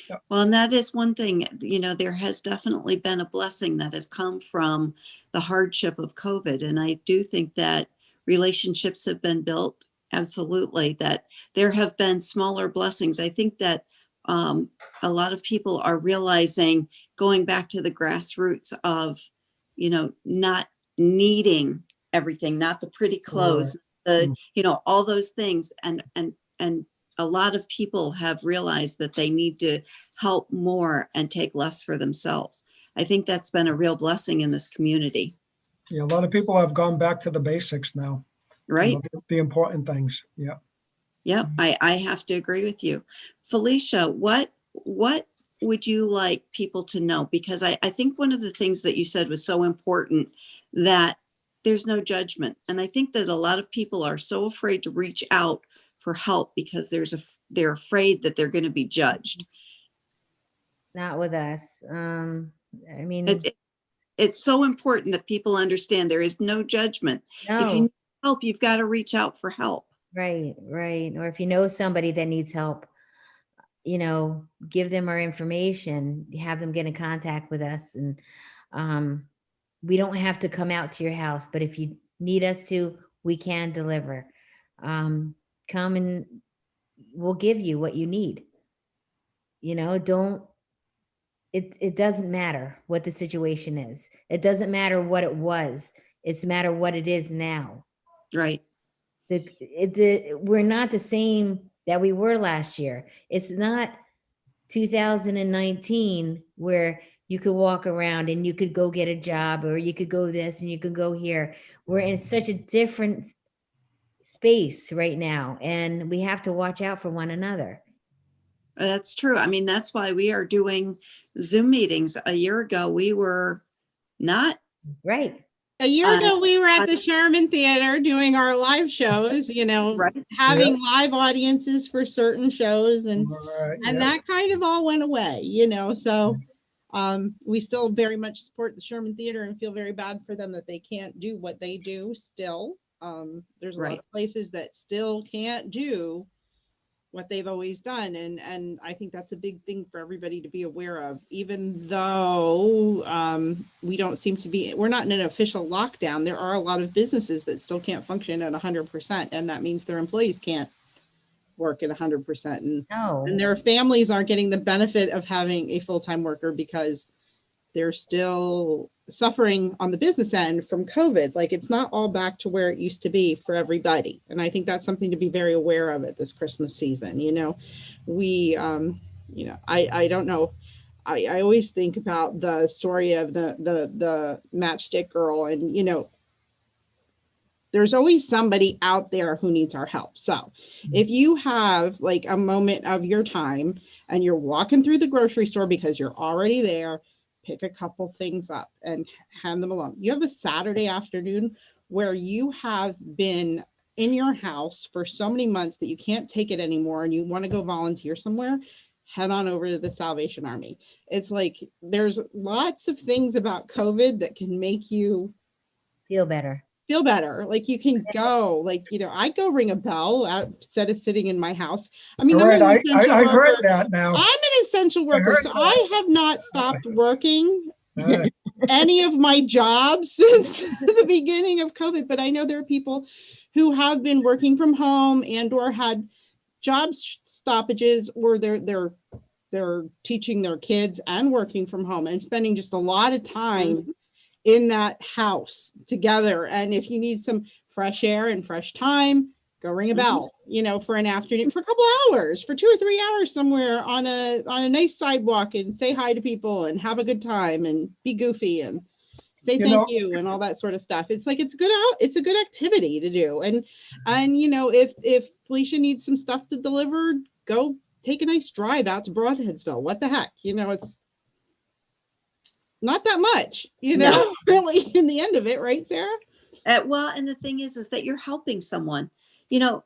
Yeah. Well, and that is one thing, there has definitely been a blessing that has come from the hardship of COVID. And I do think that relationships have been built. Absolutely. That there have been smaller blessings. I think that a lot of people are realizing, going back to the grassroots of, not needing everything, not the pretty clothes, all those things. And a lot of people have realized that they need to help more and take less for themselves. I think that's been a real blessing in this community. Yeah, a lot of people have gone back to the basics now. Right. The important things. Yeah. Yep. I have to agree with you. Felicia, what would you like people to know? Because I think one of the things that you said was so important, that there's no judgment. And I think that a lot of people are so afraid to reach out for help because they're afraid that they're going to be judged. Not with us. I mean, it's so important that people understand there is no judgment. no. If you need help, you've got to reach out for help. Right. Or if you know somebody that needs help, give them our information, have them get in contact with us. And we don't have to come out to your house, but if you need us to, we can deliver. Come and we'll give you what you need. It doesn't matter what the situation is. It doesn't matter what it was. It's matter what it is now. Right. We're not the same that we were last year. It's not 2019 where you could walk around and you could go get a job, or you could go this and you could go here. We're in such a different space right now, and we have to watch out for one another. That's true. I mean, that's why we are doing Zoom meetings. A year ago, we were not. Right. A year ago, we were at the Sherman Theater doing our live shows, Right. having live audiences for certain shows, and that kind of all went away, so we still very much support the Sherman Theater and feel very bad for them that they can't do what they do still. There's a lot of places that still can't do what they've always done. And I think that's a big thing for everybody to be aware of, even though we're not in an official lockdown. There are a lot of businesses that still can't function at 100%. And that means their employees can't work at 100%. And their families aren't getting the benefit of having a full-time worker because they're still suffering on the business end from COVID. Like, it's not all back to where it used to be for everybody. And I think that's something to be very aware of at this Christmas season. We, I don't know. I always think about the story of the matchstick girl, and, there's always somebody out there who needs our help. So if you have like a moment of your time and you're walking through the grocery store because you're already there, pick a couple things up and hand them along. You have a Saturday afternoon where you have been in your house for so many months that you can't take it anymore and you want to go volunteer somewhere, head on over to the Salvation Army. It's like, there's lots of things about COVID that can make you feel better. Like, you can go, like, I go ring a bell instead of sitting in my house. I mean, Right. I heard that now. I'm an essential worker, so I have not stopped working any of my jobs since the beginning of COVID. But I know there are people who have been working from home and or had job stoppages, or they're teaching their kids and working from home and spending just a lot of time in that house together. And if you need some fresh air and fresh time, go ring a Mhm. bell, for an afternoon, for a couple hours, for 2 or 3 hours somewhere on a nice sidewalk, and say hi to people and have a good time and be goofy and say You thank know, you and all that sort of stuff. It's like, it's a good activity to do. And if Felicia needs some stuff to deliver, go take a nice drive out to Broadheadsville. What the heck? It's not that much, No. really, in the end of it, right, Sarah? Well, and the thing is that you're helping someone. You're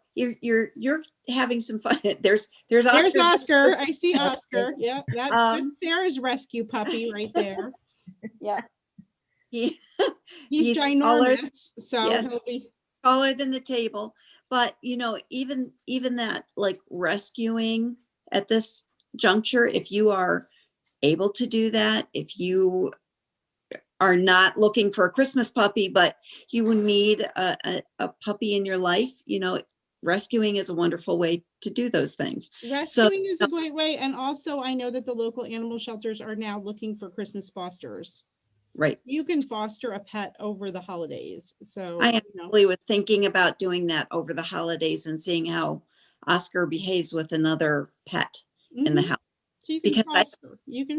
having some fun. There's There's Oscar's. Oscar. I see Oscar. Yeah, that's Um, Sarah's rescue puppy right there. Yeah. He, He's taller, ginormous, so yes, he'll be. taller than the table. But even that, like, rescuing at this juncture, if you are able to do that, if you are not looking for a Christmas puppy, but you need a puppy in your life, rescuing is a wonderful way to do those things. Rescuing is a great way. And also, I know that the local animal shelters are now looking for Christmas fosterers. Right. You can foster a pet over the holidays. So I actually was thinking about doing that over the holidays and seeing how Oscar behaves with another pet in the house. So you can Because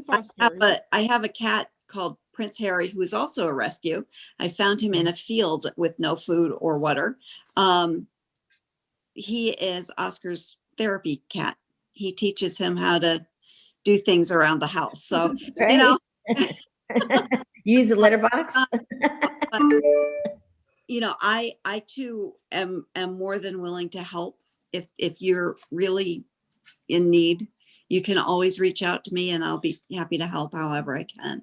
foster. I have a cat called Prince Harry, who is also a rescue. I found him in a field with no food or water. He is Oscar's therapy cat. He teaches him how to do things around the house. So, Right. Use the litter box. I too am more than willing to help. If you're really in need, you can always reach out to me and I'll be happy to help however I can,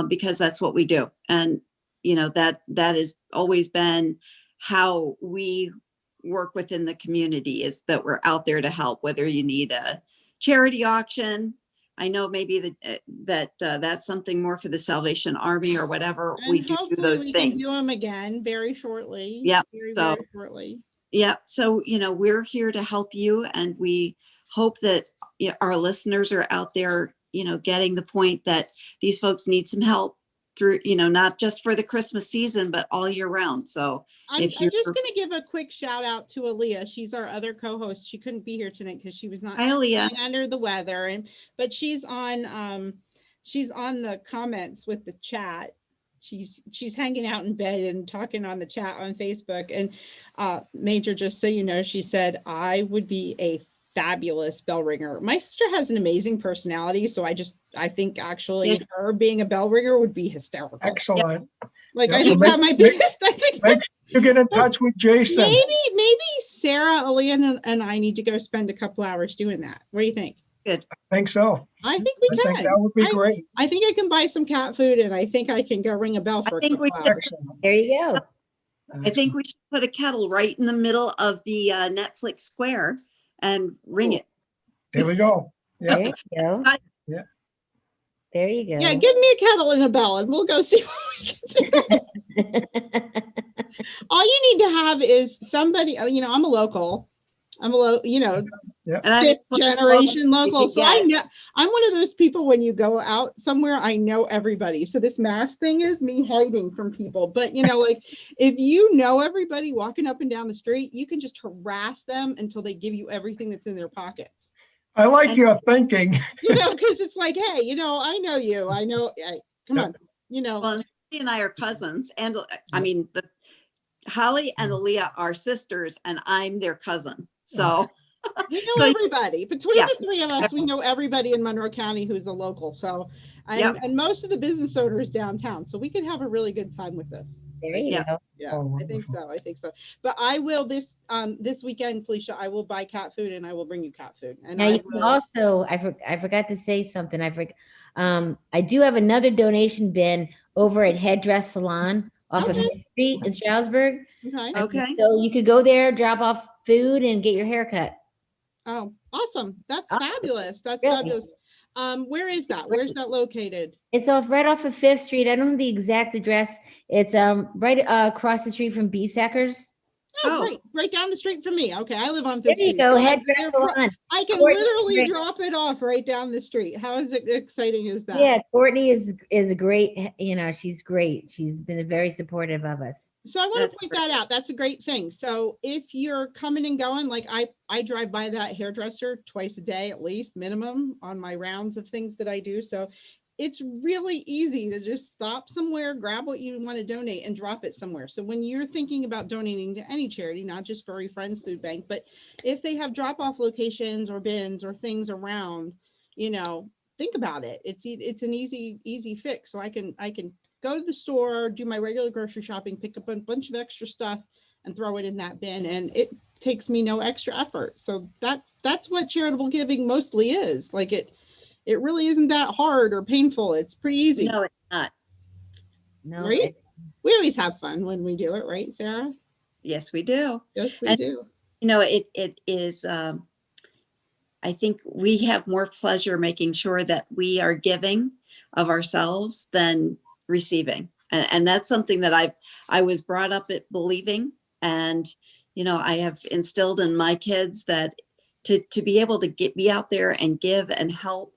because that's what we do. And, that has always been how we work within the community, is that we're out there to help, whether you need a charity auction. I know maybe that's something more for the Salvation Army or whatever. And we do those we things. can do them again very shortly. Yeah. Very shortly. Yeah. So, we're here to help you, and we hope that our listeners are out there, getting the point that these folks need some help through, not just for the Christmas season, but all year round. So I'm just going to give a quick shout out to Aaliyah. She's our other co-host. She couldn't be here tonight because she was not under the weather, but she's on the comments with the chat. She's hanging out in bed and talking on the chat on Facebook. And Major, just so you know, she said, I would be a fabulous bell ringer. My sister has an amazing personality, so I think actually her being a bell ringer would be hysterical. Excellent. Like, I think that might be. Make sure you get in touch with Jason. Maybe Sarah, Aaliyah, and I need to go spend a couple hours doing that. What do you think? Good. I think so. I think we can. I think that would be great. I think I can buy some cat food, and I think I can go ring a bell for a couple hours. Excellent. There you go. I think we should put a kettle right in the middle of the Netflix square and ring it. There we go. Yeah. There you go. Yeah. There you go. Yeah, give me a kettle and a bell, and we'll go see what we can do. All you need to have is somebody. I'm a local. And I'm fifth generation local. So I know I'm one of those people, when you go out somewhere, I know everybody. So this mask thing is me hiding from people. But like, if you know everybody walking up and down the street, you can just harass them until they give you everything that's in their pockets. I like your thinking. Because it's like, hey, I know you. I know. Come on. Well, Holly and I are cousins, and Holly and Aaliyah are sisters, and I'm their cousin. So we know everybody. Between the three of us, we know everybody in Monroe County who's a local. So, and most of the business owners downtown. So we could have a really good time with this. There you go. Yeah, I think so. But I will this weekend, Felicia, I will buy cat food and I will bring you cat food. And now I forgot to say something. I do have another donation bin over at Headdress Salon off of 5th Street in Stroudsburg. Okay. So you could go there, drop off food, and get your hair cut. Oh, awesome. That's fabulous. That's fabulous. Where is that? Where's that located? It's right off of 5th Street. I don't know the exact address. It's right across the street from Beesackers. Oh, right down the street from me. Okay, I live on There Fifth you Street. go. So Headdress Salon. I can Courtney, literally great. drop it off right down the street. How is it exciting is that? Yeah, Courtney is a great, she's great. She's been very supportive of us. So I want to point that out. That's a great thing. So if you're coming and going, like I drive by that hairdresser twice a day, at least minimum, on my rounds of things that I do. So it's really easy to just stop somewhere, grab what you want to donate and drop it somewhere. So when you're thinking about donating to any charity, not just Furry Friends Food Bank, but if they have drop-off locations or bins or things around, think about it. It's an easy fix. So I can go to the store, do my regular grocery shopping, pick up a bunch of extra stuff and throw it in that bin. And it takes me no extra effort. So that's what charitable giving mostly is. Like it really isn't that hard or painful. It's pretty easy. No, it's not. No, right? We always have fun when we do it, right, Sarah? Yes, we do. Yes, we do. It is, I think we have more pleasure making sure that we are giving of ourselves than receiving. And that's something that I was brought up at believing. And, I have instilled in my kids that to be able to be out there and give and help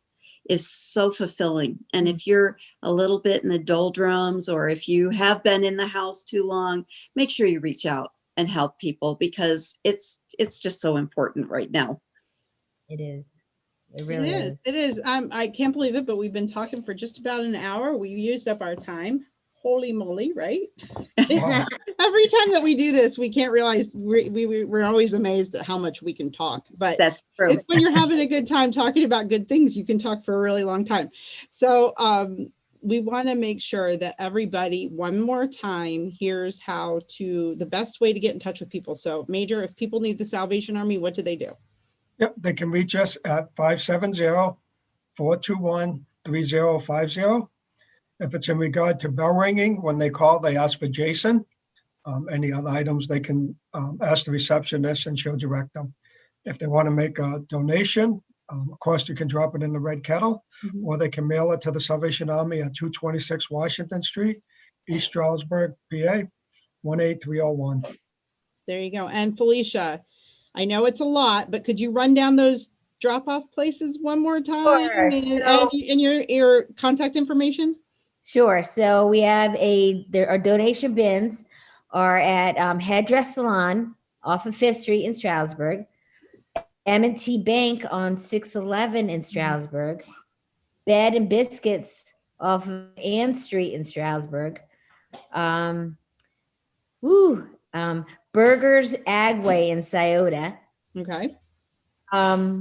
is so fulfilling. And if you're a little bit in the doldrums, or if you have been in the house too long, make sure you reach out and help people, because it's just so important right now. It is. It really is. It is. I can't believe it, but we've been talking for just about an hour. We've used up our time. Holy moly, right? Every time that we do this, we can't realize we're always amazed at how much we can talk. But that's true. It's when you're having a good time talking about good things, you can talk for a really long time. So we want to make sure that everybody one more time hears the best way to get in touch with people. So Major, if people need the Salvation Army, what do they do? Yep, they can reach us at 570-421-3050. If it's in regard to bell ringing, when they call, they ask for Jason. Any other items, they can ask the receptionist and she'll direct them. If they want to make a donation, of course, you can drop it in the red kettle, or they can mail it to the Salvation Army at 226 Washington Street, East Stroudsburg, PA, 18301. There you go. And Felicia, I know it's a lot, but could you run down those drop-off places one more time? Sure. And your contact information? Sure. So we have there are donation bins are at Headdress Salon off of 5th Street in Stroudsburg, M&T Bank on 611 in Stroudsburg, Bed and Biscuits off of Ann Street in Stroudsburg, Burgers Agway in Scioto. Okay.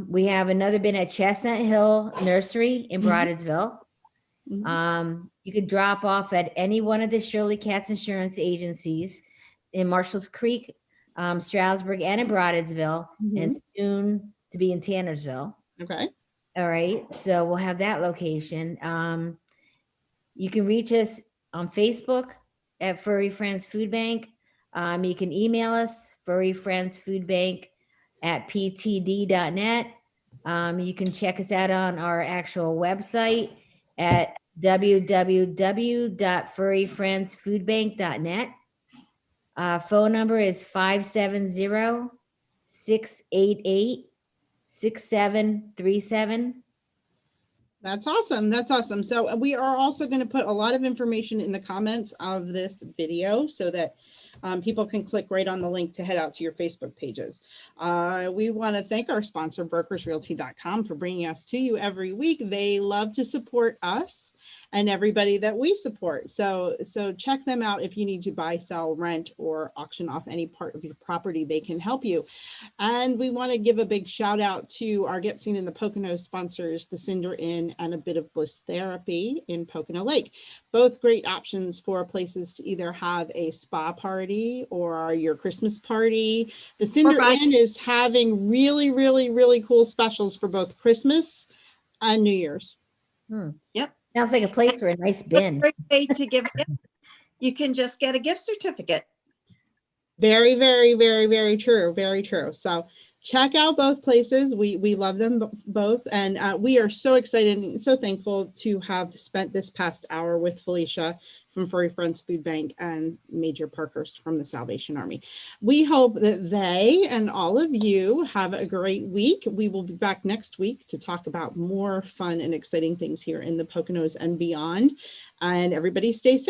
We have another bin at Chestnut Hill Nursery in Broadsville. You could drop off at any one of the Shirley Katz Insurance agencies in Marshalls Creek, Stroudsburg, and in Broadsville, and soon to be in Tannersville. Okay. All right. So we'll have that location. You can reach us on Facebook at Furry Friends Food Bank. You can email us, furryfriendsfoodbank@ptd.net. You can check us out on our actual website at www.furryfriendsfoodbank.net. Phone number is 570-688-6737. That's awesome. That's awesome. So we are also going to put a lot of information in the comments of this video so that people can click right on the link to head out to your Facebook pages. We want to thank our sponsor, brokersrealty.com, for bringing us to you every week. They love to support us and everybody that we support. So check them out if you need to buy, sell, rent, or auction off any part of your property. They can help you. And we want to give a big shout out to our Get Seen in the Pocono sponsors, the Cinder Inn and A Bit of Bliss Therapy in Pocono Lake. Both great options for places to either have a spa party or your Christmas party. The Cinder Inn is having really, really, really cool specials for both Christmas and New Year's. Yep. Sounds like a place for a nice bin. Great way to give it. You can just get a gift certificate. Very, very, very, very true. Very true. So check out both places. We love them both. And we are so excited and so thankful to have spent this past hour with Felicia from Furry Friends Food Bank and Major Parkhurst from the Salvation Army. We hope that they and all of you have a great week. We will be back next week to talk about more fun and exciting things here in the Poconos and beyond. And everybody stay safe.